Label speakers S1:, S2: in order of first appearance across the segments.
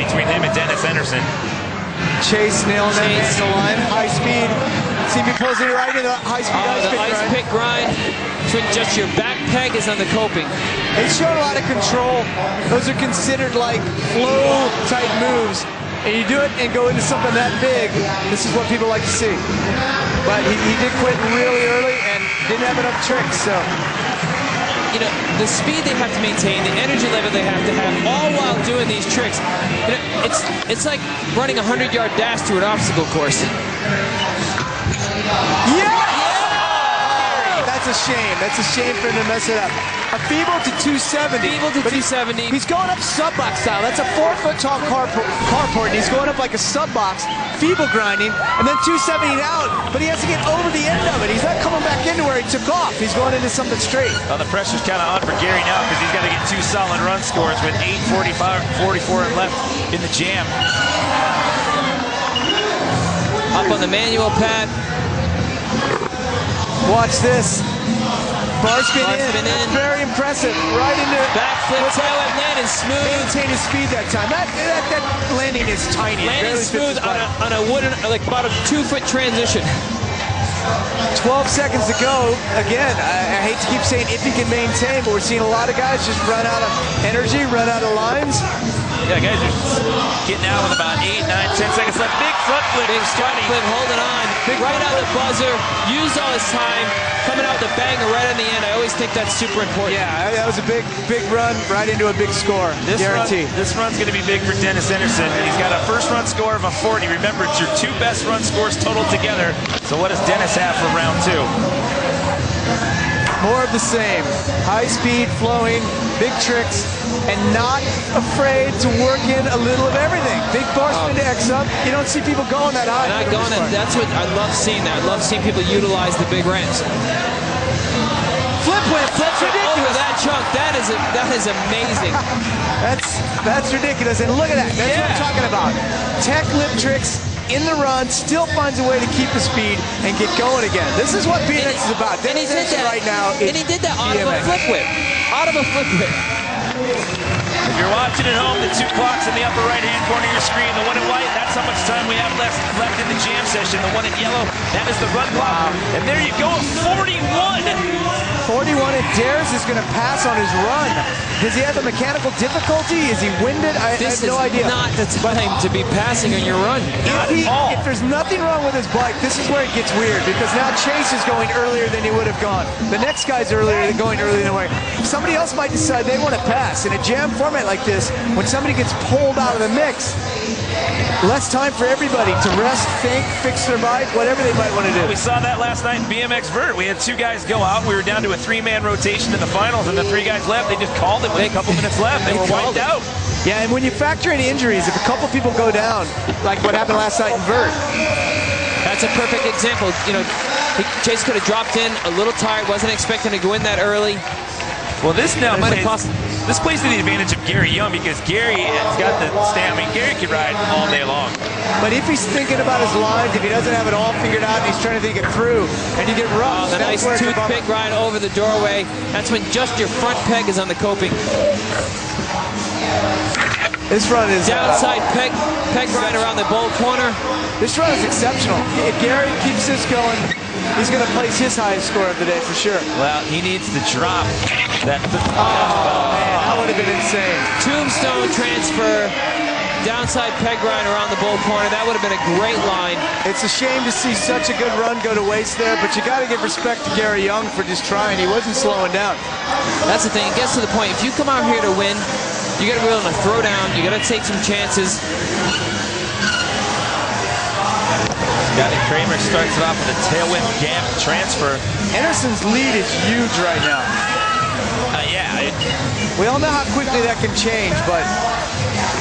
S1: between him and Dennis Enarson.
S2: Chase nailing that man to the line, high speed. See me pulling it right into the high speed
S3: ice pick grind. When just your back peg is on the coping.
S2: It showed a lot of control. Those are considered like flow type moves. And you do it and go into something that big, this is what people like to see. But he did quit really early and didn't have enough tricks, so.
S3: You know, the speed they have to maintain, the energy level they have to have, all while doing these tricks. You know, it's like running a 100-yard dash through an obstacle course.
S2: Yeah! That's a shame. That's a shame for him to mess it up. A feeble to 270.
S3: Feeble to 270.
S2: He's going up sub-box style. That's a 4-foot tall carport, and he's going up like a sub-box, feeble grinding, and then 270 out, but he has to get over the end of it. He's not coming back into where he took off. He's going into something straight.
S1: Well, the pressure's kind of on for Gary now because he's got to get 2 solid run scores with 8:44 left in the jam.
S3: Up on the manual pad.
S2: Watch this. Bar spin in. That's very impressive. Right into
S3: backflip tail whip landing smooth.
S2: Maintain his speed that time. That landing is tiny.
S3: Landing smooth on a wooden, like about a 2-foot transition.
S2: 12 seconds to go. Again, I hate to keep saying if he can maintain, but we're seeing a lot of guys just run out of energy, run out of lines.
S1: Yeah, guys are getting out with about 8, 9, 10 seconds left. Big front flip.
S3: Big front flip, holding on. Right out of the buzzer. Used all his time. Coming out with a banger right in the end. I always think that's super important.
S2: Yeah, that was a big run right into a big score. Guarantee.
S1: This run's going to be big for Dennis Enarson. He's got a first run score of a 40. Remember, it's your 2 best run scores total together. So what does Dennis have for round 2?
S2: More of the same. High speed, flowing, big tricks, and not afraid to work in a little of everything. Big bar spin to X up. You don't see people going that high.
S3: Not going, and that's what I love seeing. That I love seeing people utilize the big ramps.
S2: Flip whip. That's ridiculous.
S3: Over that chunk. That is amazing.
S2: That's ridiculous. And look at that. That's what I'm talking about. Tech lip tricks in the run, still finds a way to keep the speed and get going again. This is what BMX is about.
S3: And he did that
S2: right now.
S3: And he did that out of a flip whip. Out of a flip whip.
S1: If you're watching at home, the 2 clocks in the upper right-hand corner of your screen. The one in white, that's how much time we have left in the jam session. The one in yellow, that is the run clock. And there you go, 41.
S2: 41, and Dares is going to pass on his run. Does he have a mechanical difficulty? Is he winded? I have no idea.
S3: This is not the time to be passing on your run.
S2: If there's nothing wrong with his bike, this is where it gets weird, because now Chase is going earlier than he would have gone. The next guy's going earlier than way. Somebody else might decide they want to pass. In a jam format like this, when somebody gets pulled out of the mix, less time for everybody to rest, think, fix their bike, whatever they might want to do.
S1: We saw that last night in BMX Vert. We had 2 guys go out. We were down to a 3-man rotation in the finals, and the 3 guys left. They just called it with a couple minutes left. They were wiped out.
S2: Yeah, and when you factor in injuries, if a couple people go down, like what happened last night in Vert.
S3: That's a perfect example. You know, Chase could have dropped in a little tired, wasn't expecting to go in that early.
S1: Well, this plays to the advantage of Gary Young, because Gary has got the stamina. I mean, Gary can ride all day long.
S2: But if he's thinking about his lines, if he doesn't have it all figured out, and he's trying to think it through, and you get rough.
S3: The nice toothpick ride over the doorway. That's when just your front peg is on the coping.
S2: This run is
S3: downside peg ride around the bowl corner.
S2: This run is exceptional. If Gary keeps this going, he's going to place his highest score of the day for sure.
S1: Well, he needs to drop that.
S2: Oh, man, that would have been insane.
S3: Tombstone transfer, downside peg ride around the bowl corner. That would have been a great line.
S2: It's a shame to see such a good run go to waste there, but you got to give respect to Gary Young for just trying. He wasn't slowing down.
S3: That's the thing. It gets to the point. If you come out here to win, you got to be willing to throw down. You got to take some chances.
S1: Scotty Kramer starts it off with a tailwind gap transfer.
S2: Enarson's lead is huge right now.
S1: Yeah.
S2: We all know how quickly that can change, but...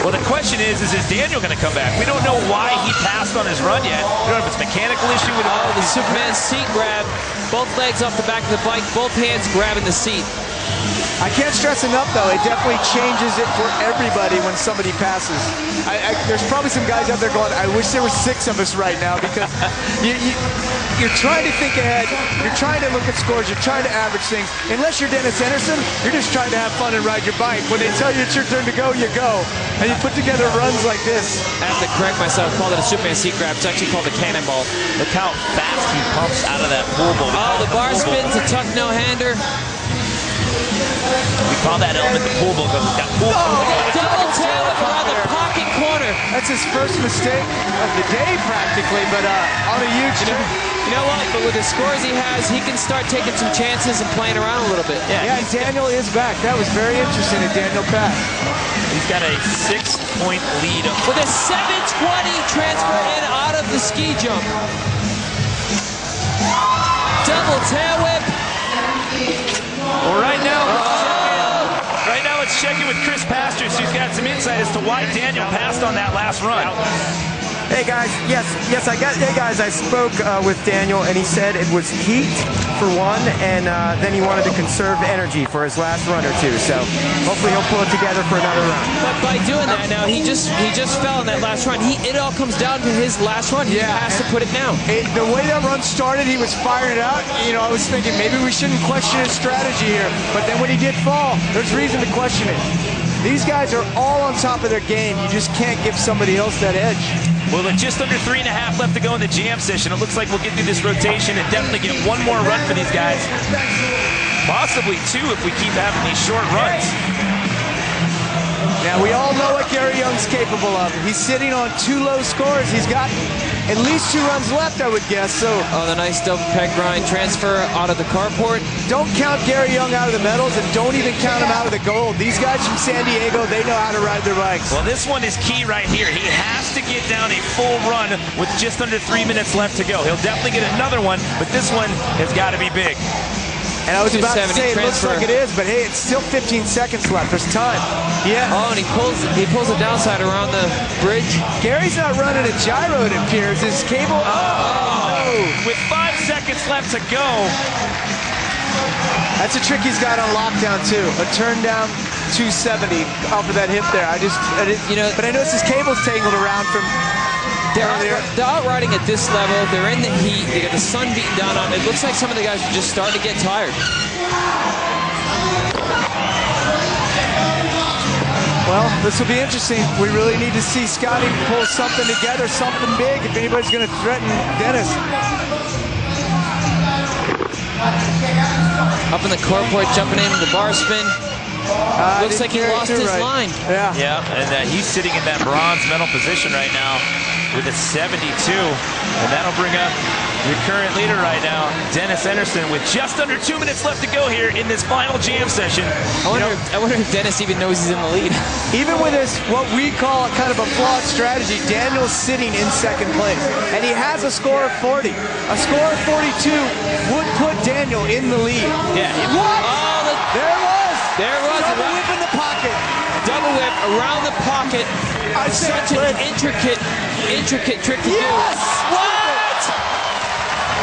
S1: Well, the question is Daniel going to come back? We don't know why he passed on his run yet. We don't know if it's a mechanical issue with
S3: the Superman seat grab. Both legs off the back of the bike, both hands grabbing the seat.
S2: I can't stress enough, though, it definitely changes it for everybody when somebody passes. There's probably some guys out there going, I wish there were 6 of us right now, because you're trying to think ahead, you're trying to look at scores, you're trying to average things. Unless you're Dennis Anderson, you're just trying to have fun and ride your bike. When they tell you it's your turn to go, you go. And you put together runs like this.
S3: I have to correct myself, called it a Superman seat grab. It's actually called a cannonball.
S1: Look how fast he pumps out of that pool ball.
S3: Oh, the bar spin's a tuck no-hander.
S1: We call that element the pool ball because it's got pool.
S3: Double tail around the pocket corner.
S2: That's his first mistake of the day, practically, but on a huge turn.
S3: You know what? But with the scores he has, he can start taking some chances and playing around a little bit.
S2: Yeah, Daniel is back. That was very interesting that Daniel passed.
S1: He's got a 6-point lead.
S3: With a 720 transfer in out of the ski jump. Double tail whip.
S1: Well, right now let's check in with Chris Pastors, who's got some insight as to why Daniel passed on that last run.
S4: Hey guys, I spoke with Daniel, and he said it was heat for one, and then he wanted to conserve energy for his last run or two. So hopefully he'll pull it together for another run.
S3: But by doing that now, he just fell in that last run. It all comes down to his last run. He has to put it down.
S2: The way that run started, he was firing it out. You know, I was thinking maybe we shouldn't question his strategy here. But then when he did fall, there's reason to question it. These guys are all on top of their game. You just can't give somebody else that edge.
S1: Well, with just under 3.5 left to go in the jam session, it looks like we'll get through this rotation and definitely get one more run for these guys. Possibly 2 if we keep having these short runs.
S2: Now, we all know what Gary Young's capable of. He's sitting on 2 low scores. He's got at least 2 runs left, I would guess. So,
S3: the nice double peg grind transfer out of the carport.
S2: Don't count Gary Young out of the medals, and don't even count him out of the gold. These guys from San Diego, they know how to ride their bikes.
S1: Well, this one is key right here. He has to get down a full run with just under 3 minutes left to go. He'll definitely get another one, but this one has got to be big.
S2: And I was about to say, it looks like it is, but hey, it's still 15 seconds left. There's time. Yeah.
S3: Oh, and he pulls the downside around the bridge.
S2: Gary's not running a gyro, it appears. His cable.
S1: With 5 seconds left to go.
S2: That's a trick he's got on lockdown too. A turn down 270 off of that hip there. But I noticed his cable's tangled around from.
S3: They're outriding at this level. They're in the heat. They got the sun beating down on them. It looks like some of the guys are just starting to get tired.
S2: Well, this will be interesting. We really need to see Scotty pull something together, something big, if anybody's going to threaten Dennis.
S3: Up in the carport, jumping into the bar spin. Looks like he lost his line.
S1: Yeah, and he's sitting in that bronze medal position right now with a 72, and that'll bring up your current leader right now, Dennis Anderson, with just under 2 minutes left to go here in this final jam session.
S3: I wonder if Dennis even knows he's in the lead.
S2: Even with this, what we call kind of a flawed strategy, Daniel's sitting in second place, and he has a score of 40. A score of 42 would put Daniel in the lead.
S1: Yeah.
S2: What? There it was.
S3: There it was.
S2: Double whip in the pocket.
S3: Double whip around the pocket. Such an intricate trick to do. What?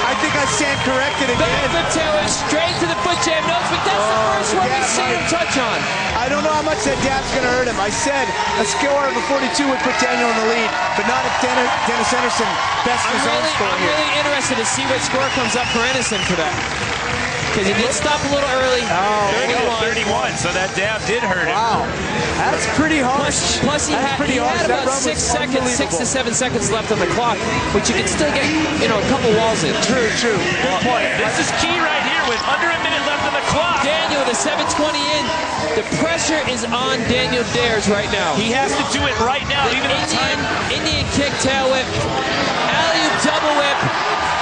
S2: I think I stand corrected again.
S3: Back flip tailwind straight to the foot jam nose, but that's the first one we've seen him touch on.
S2: I don't know how much that dab's going to hurt him. I said a score of a 42 would put Daniel in the lead, but not if Dennis Anderson bests his own score
S3: I'm
S2: here.
S3: really interested to see what score comes up for Anderson for that. Because he did stop a little early.
S1: 31, so that dab did hurt him.
S2: Wow, that's pretty harsh.
S3: Plus he had about 6 to 7 seconds left on the clock, which you can still get, a couple walls in.
S2: True. Good point.
S1: This is key right here with under a minute left on the clock.
S3: Daniel with a 7:20 in. The pressure is on Daniel Dares right now.
S1: He has to do it right now, even though time.
S3: Indian kick tail whip, alley-oop double whip.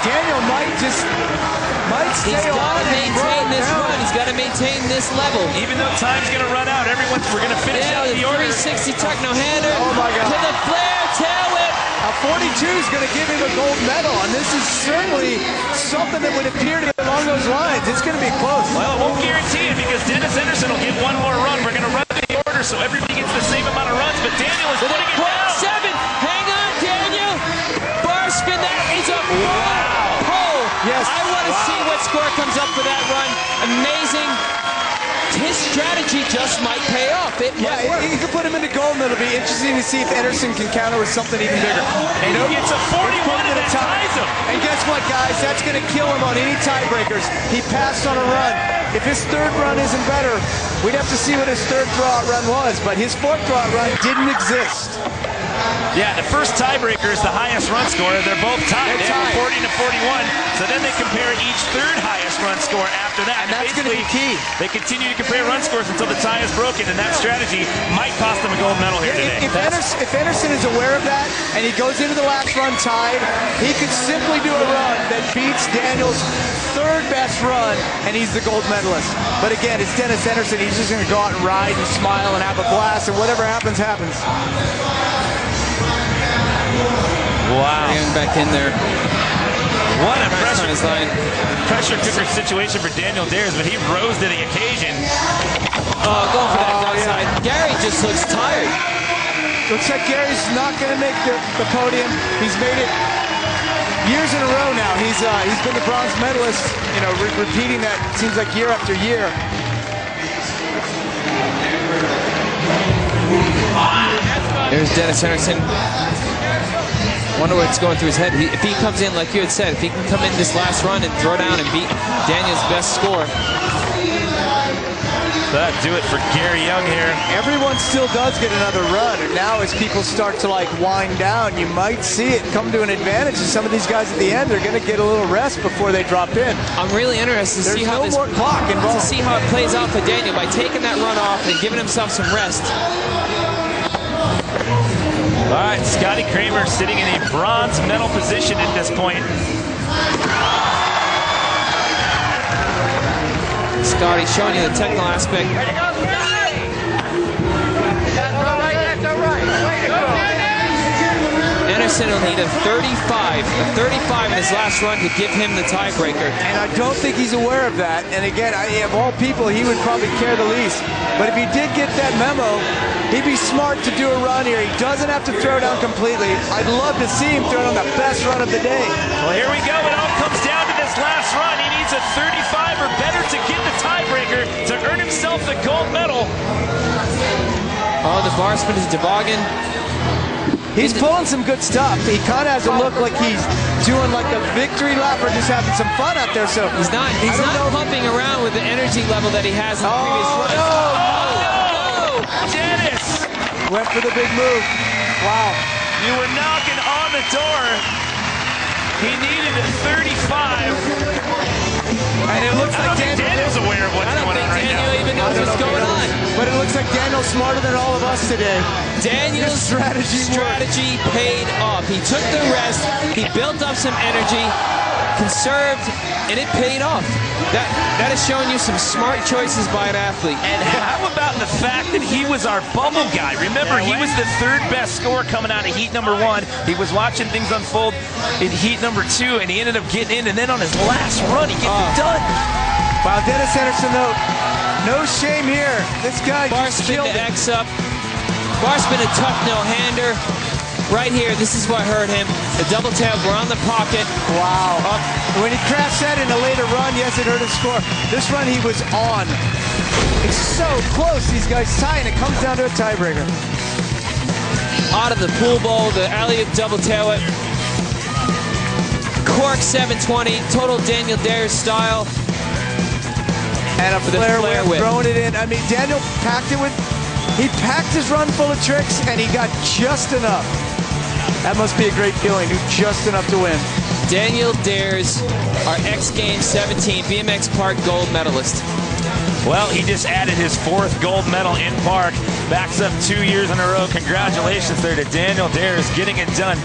S2: Daniel might stay
S3: He's got to maintain this run. He's got to maintain this level.
S1: Even though time's going to run out, we're going to finish out the order.
S3: 360 tuck no hander.
S2: Oh my God.
S3: To the flare tail whip.
S2: A 42 is going to give him a gold medal, and this is certainly something that would appear to be along those lines. It's going to be close.
S1: Well, it won't guarantee it because Dennis Anderson will get one more run. We're going to run the order so everybody gets the same amount of runs, but Daniel is putting it down.
S3: 7. Hang on, Daniel. Bar spin. That is a pole.
S2: Yes.
S3: I want to see what score comes up for that run. Amazing this might pay off. It might work.
S2: You can put him into gold medal. It'll be interesting to see if Ederson can counter with something even bigger.
S1: And he gets a 41 and that ties him.
S2: And guess what, guys? That's going to kill him on any tiebreakers. He passed on a run. If his third run isn't better, we'd have to see what his third throw-out run was. But his fourth throw-out run didn't exist.
S1: Yeah, the first tiebreaker is the highest run scorer. They're both tied.
S2: They're tied.
S1: 40 to 41. So then they compare each third highest run score after that.
S2: And that's going to be key.
S1: They continue to compare run scores until the tie is broken, and that strategy might cost them a gold medal here today.
S2: If Ederson is aware of that and he goes into the last run tied, he could simply do a run that beats Daniel's third best run, and he's the gold medalist. But again, it's Dennis Ederson. He's just going to go out and ride and smile and have a blast, and whatever happens, happens.
S1: Wow.
S3: Getting back in there.
S1: What a
S3: Pressure
S1: cooker situation for Daniel Dares, but he rose to the occasion.
S3: Oh, going for that outside.
S2: Yeah.
S3: Gary just looks tired.
S2: Looks like Gary's not going to make the podium. He's made it years in a row now. He's been the bronze medalist, you know, repeating that, it seems like year after year.
S3: There's Dennis Ederson. Wonder what's going through his head. If he comes in, like you had said, if he can come in this last run and throw down and beat Daniel's best score.
S1: That'd do it for Gary Young here.
S2: Everyone still does get another run, and now as people start to like wind down, you might see it come to an advantage. And some of these guys at the end, they're going to get a little rest before they drop in.
S3: I'm really interested to see how
S2: more clock involved.
S3: to see how it plays out for Daniel by taking that run off and giving himself some rest.
S1: All right, Scotty Kramer sitting in a bronze medal position at this point.
S3: Scotty showing you the technical aspect. Ederson will need a 35 in his last run to give him the tiebreaker.
S2: And I don't think he's aware of that. And again, of all people, he would probably care the least. But if he did get that memo, he'd be smart to do a run here. He doesn't have to throw down completely. I'd love to see him throw down the best run of the day.
S1: Well, here we go. It all comes down to this last run. He needs a 35 or better to get the tiebreaker to earn himself the gold medal.
S3: Oh, the bar spin is toboggan.
S2: He's pulling some good stuff. He kind of has a look like he's doing like a victory lap or just having some fun out there. So
S3: he's not pumping around with the energy level that he has in the previous run.
S1: No! Dennis!
S2: Went for the big move. Wow.
S1: You were knocking on the door. He needed a 35.
S2: And it looks like
S1: Daniel's aware of what's going on right now.
S3: Daniel even knows what's going on.
S2: But it looks like Daniel's smarter than all of us today.
S3: Daniel's strategy paid off. He took the rest, he built up some energy, conserved, and it paid off. That is showing you some smart choices by an athlete.
S1: And how about the fact that he was our bubble guy? Remember, he was the third best scorer coming out of heat number 1. He was watching things unfold in heat number 2, and he ended up getting in, and then on his last run, he gets it done.
S2: Wow, Dennis Ederson, though, no shame here. This guy
S3: bar
S2: just
S3: spin
S2: killed
S3: to
S2: it.
S3: X up. Bar spin a tough no-hander. Right here, this is what hurt him. The double tail around the pocket.
S2: Wow. When he crashed that in a later run, yes, it hurt his score. This run, he was on. It's so close, these guys tie, and it comes down to a tiebreaker.
S3: Out of the pool bowl, the alley-oop double tail it. Cork 720, total Daniel Dares style.
S2: And a flare whip, throwing it in. I mean, Daniel packed it with, he packed his run full of tricks, and he got just enough. That must be a great feeling, just enough to win.
S3: Daniel Dares, our X Games 17 BMX Park gold medalist.
S1: Well, he just added his 4th gold medal in Park. Backs up 2 years in a row. Congratulations there to Daniel Dares getting it done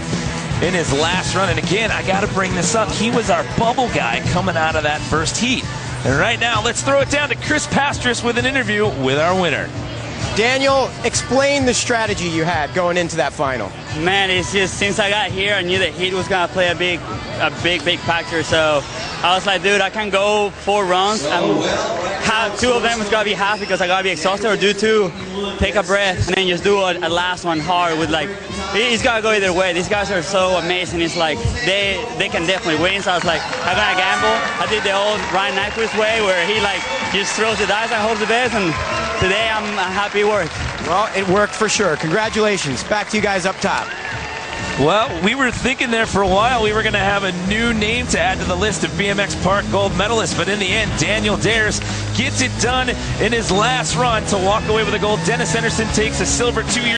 S1: in his last run. And again, I got to bring this up. He was our bubble guy coming out of that first heat. And right now, let's throw it down to Chris Pastris with an interview with our winner.
S4: Daniel, explain the strategy you had going into that final.
S5: Man, it's just since I got here, I knew that heat was gonna play a big factor. So I was like, dude, I can go 4 runs and have 2 of them is gotta be half because I gotta be exhausted, or do 2, take a breath, and then just do a last one hard with like, it's gotta go either way. These guys are so amazing. It's like they can definitely win. So I was like, I'm gonna gamble. I did the old Ryan Nyquist way where he like just throws the dice and hopes the best, and today I'm happy it worked.
S4: Well, it worked for sure. Congratulations. Back to you guys up top.
S1: Well, we were thinking there for a while we were going to have a new name to add to the list of BMX Park gold medalists, but in the end, Daniel Dares gets it done in his last run to walk away with a gold. Dennis Henderson takes a silver 2 years.